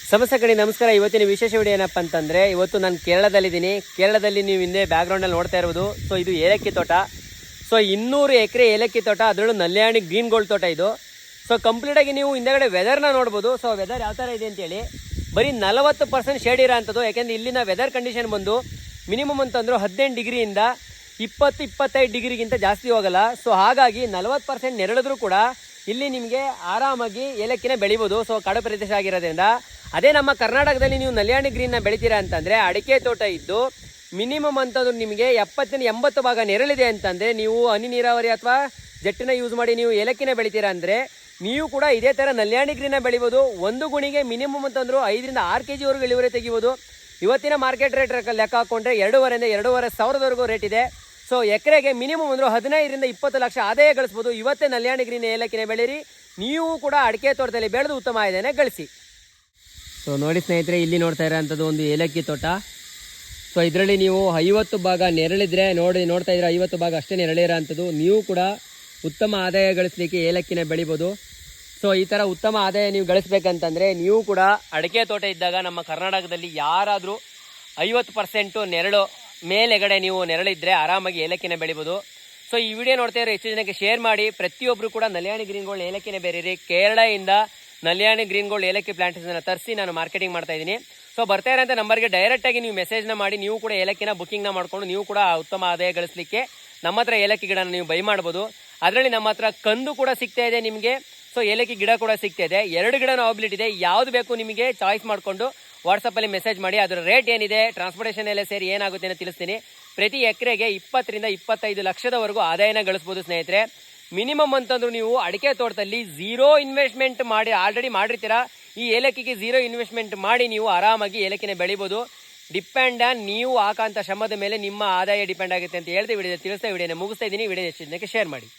ಸಮಸ್ಯೆ ಕಡೆ ನಮಸ್ಕಾರ. ಇವತ್ತಿನ ವಿಶೇಷ ವಿಡಿಯೋ ಏನಪ್ಪ ಅಂತಂದರೆ, ಇವತ್ತು ನಾನು ಕೇರಳದಲ್ಲಿದ್ದೀನಿ. ಕೇರಳದಲ್ಲಿ ನೀವು ಹಿಂದೆ ಬ್ಯಾಕ್ಗ್ರೌಂಡಲ್ಲಿ ನೋಡ್ತಾ ಇರ್ಬೋದು. ಸೊ ಇದು ಏಲಕ್ಕಿ ತೋಟ. ಸೊ 200 ಎಕರೆ ಏಲಕ್ಕಿ ತೋಟ, ಅದರಲ್ಲೂ ನಲ್ಯಾಣಿ ಗ್ರೀನ್ ಗೋಲ್ಡ್ ತೋಟ ಇದು. ಸೊ ಕಂಪ್ಲೀಟಾಗಿ ನೀವು ಹಿಂದೆಗಡೆ ವೆದರ್ನ ನೋಡ್ಬೋದು. ಸೊ ವೆದರ್ ಯಾವ ಥರ ಇದೆ ಅಂತೇಳಿ, ಬರೀ 40% ಶೇಡ್ ಇರೋ ಅಂಥದ್ದು. ಯಾಕೆಂದರೆ ಇಲ್ಲಿನ ವೆದರ್ ಕಂಡೀಷನ್ ಬಂದು ಮಿನಿಮಮ್ ಅಂತಂದರೂ 18 ಡಿಗ್ರಿಯಿಂದ 20-25 ಡಿಗ್ರಿಗಿಂತ ಜಾಸ್ತಿ ಹೋಗಲ್ಲ. ಸೊ ಹಾಗಾಗಿ 40% ನೆರಳಿದ್ರೂ ಕೂಡ ಇಲ್ಲಿ ನಿಮಗೆ ಆರಾಮಾಗಿ ಏಲಕ್ಕಿನ ಬೆಳಿಬೋದು. ಸೊ ಕಾಡು ಪ್ರದೇಶ ಆಗಿರೋದ್ರಿಂದ. ಅದೇ ನಮ್ಮ ಕರ್ನಾಟಕದಲ್ಲಿ ನೀವು ನಲ್ಯಾಣಿ ಗ್ರೀನ್ನ ಬೆಳಿತೀರಾ ಅಂತಂದರೆ, ಅಡಿಕೆ ತೋಟ ಇದ್ದು ಮಿನಿಮಮ್ ಅಂತಂದ್ರೆ ನಿಮಗೆ 70-80 ಭಾಗ ನೆರಳಿದೆ ಅಂತಂದರೆ, ನೀವು ಹನಿ ನೀರಾವರಿ ಅಥವಾ ಜಟ್ಟಿನ ಯೂಸ್ ಮಾಡಿ ನೀವು ಏಲಕ್ಕಿನ ಬೆಳಿತೀರಾ ಅಂದರೆ ನೀವು ಕೂಡ ಇದೇ ಥರ ನಲ್ಯಾಣಿ ಗ್ರೀನ್ನ ಬೆಳಿಬೋದು. ಒಂದು ಗುಣಿಗೆ ಮಿನಿಮಮ್ ಅಂತಂದ್ರು 5-6 kg ವರೆಗೂ ಇಳುವರಿ ತೆಗಿಬೋದು. ಇವತ್ತಿನ ಮಾರ್ಕೆಟ್ ರೇಟ್ ಲೆಕ್ಕ ಹಾಕೊಂಡ್ರೆ 2,500 ಸಾವಿರದವರೆಗೂ ರೇಟ್ ಇದೆ. ಸೊ ಎಕರೆಗೆ ಮಿನಿಮಮ್ ಅಂದರೂ 15-20 ಲಕ್ಷ ಆದಾಯ ಗಳಿಸ್ಬೋದು. ಇವತ್ತೇ ನಲ್ಯಾಣಿ ಗ್ರೀನ್ ಏಲಕ್ಕಿನ ಬೆಳೀರಿ. ನೀವು ಕೂಡ ಅಡಿಕೆ ತೋಟದಲ್ಲಿ ಬೆಳೆದು ಉತ್ತಮ ಆದಾಯನ ಗಳಿಸಿ. ಸೊ ನೋಡಿ ಸ್ನೇಹಿತರೆ, ಇಲ್ಲಿ ನೋಡ್ತಾ ಇರೋಂಥದ್ದು ಒಂದು ಏಲಕ್ಕಿ ತೋಟ. ಸೊ ಇದರಲ್ಲಿ ನೀವು 50 ಭಾಗ ನೆರಳಿದ್ರೆ ನೋಡ್ತಾ ಇದ್ರೆ 50 ಭಾಗ ಅಷ್ಟೇ ನೆರಳಿರೋ ಅಂಥದ್ದು. ನೀವು ಕೂಡ ಉತ್ತಮ ಆದಾಯ ಗಳಿಸಲಿಕ್ಕೆ ಏಲಕ್ಕಿನ ಬೆಳಿಬೋದು. ಸೊ ಈ ಥರ ಉತ್ತಮ ಆದಾಯ ನೀವು ಗಳಿಸ್ಬೇಕಂತಂದರೆ ನೀವು ಕೂಡ ಅಡಿಕೆ ತೋಟ ಇದ್ದಾಗ ನಮ್ಮ ಕರ್ನಾಟಕದಲ್ಲಿ ಯಾರಾದರೂ 50% ನೆರಳು ಮೇಲೆಗಡೆ ನೀವು ನೆರಳಿದ್ರೆ ಆರಾಮಾಗಿ ಏಲಕ್ಕಿನ ಬೆಳಿಬೋದು. ಸೊ ಈ ವಿಡಿಯೋ ನೋಡ್ತಾ ಇರೋ ಹೆಚ್ಚು ಜನಕ್ಕೆ ಶೇರ್ ಮಾಡಿ. ಪ್ರತಿಯೊಬ್ಬರು ಕೂಡ ನಲ್ಯಾಣಿ ಗ್ರೀನ್ ಗೋಲ್ಡ್ ಏಲಕ್ಕಿನ ಬೆರೀರಿ. ಕೇರಳದಿಂದ ನಲ್ಯಾಣಿ ಗ್ರೀನ್ ಗೋಲ್ಡ್ ಏಲಕ್ಕಿ ಪ್ಲಾಂಟೇಷನ್ ತರಿಸಿ ನಾನು ಮಾರ್ಕೆಟಿಂಗ್ ಮಾಡ್ತಾ ಇದ್ದೀನಿ. ಸೊ ಬರ್ತಾ ಇರೋಂಥ ನಂಬರ್ಗೆ ಡೈರೆಕ್ಟಾಗಿ ನೀವು ಮೆಸೇಜ್ನ ಮಾಡಿ ನೀವು ಕೂಡ ಏಲಕ್ಕಿನ ಬುಕ್ಕಿಂಗ್ನ ಮಾಡಿಕೊಂಡು ನೀವು ಕೂಡ ಉತ್ತಮ ಆದಾಯ ಗಳಿಸಲಿಕ್ಕೆ ನಮ್ಮ ಹತ್ರ ಏಲಕ್ಕಿ ಗಿಡನ ನೀವು ಬೈ ಮಾಡ್ಬೋದು. ಅದರಲ್ಲಿ ನಮ್ಮ ಹತ್ರ ಕಂದು ಕೂಡ ಸಿಗ್ತಾ ಇದೆ ನಿಮಗೆ. ಸೊ ಏಲಕ್ಕಿ ಗಿಡ ಕೂಡ ಸಿಗ್ತಾ ಇದೆ. 2 ಗಿಡನ ಅವೈಲಬಿಲಿಟಿ ಇದೆ. ಯಾವುದು ಬೇಕು ನಿಮಗೆ ಚಾಯ್ಸ್ ಮಾಡಿಕೊಂಡು ವಾಟ್ಸಪ್ಪಲ್ಲಿ ಮೆಸೇಜ್ ಮಾಡಿ. ಅದರ ರೇಟ್ ಏನಿದೆ, ಟ್ರಾನ್ಸ್ಪೋರ್ಟೇಷನ್ ಎಲ್ಲ ಸೇರಿ ಏನಾಗುತ್ತೆ ಅಂತ ತಿಳಿಸ್ತೀನಿ. ಪ್ರತಿ ಎಕರೆಗೆ 20-25 ಲಕ್ಷದವರೆಗೂ ಆದಾಯನ ಗಳಿಸ್ಬೋದು ಸ್ನೇಹಿತರೆ. ಮಿನಿಮಮ್ ಅಂತಂದ್ರು ನೀವು ಅಡಿಕೆ ತೋಟದಲ್ಲಿ 0 ಇನ್ವೆಸ್ಟ್ಮೆಂಟ್ ಮಾಡಿ ಆಲ್ರೆಡಿ ಮಾಡಿರ್ತೀರಾ. ಈ ಏಲಕ್ಕಿಗೆ 0 ಇನ್ವೆಸ್ಟ್ಮೆಂಟ್ ಮಾಡಿ ನೀವು ಆರಾಮಾಗಿ ಏಲಕ್ಕಿನ ಬೆಳಿಬೋದು. ಡಿಪೆಂಡ್ ಆನ್ ನೀವು ಹಾಕೋಂಥ ಶ್ರಮದ ಮೇಲೆ ನಿಮ್ಮ ಆದಾಯ ಡಿಪೆಂಡ್ ಆಗುತ್ತೆ ಅಂತ ಹೇಳ್ತಾ ವಿಡಿಯೋ ತಿಳಿಸ್ತಾ ವಿಡಿಯೋನ ಮುಗಿಸ್ತಾ ಇದ್ದೀನಿ. ವಿಡಿಯೋ ಹೆಚ್ಚಿನಕ್ಕೆ ಶೇರ್ ಮಾಡಿ.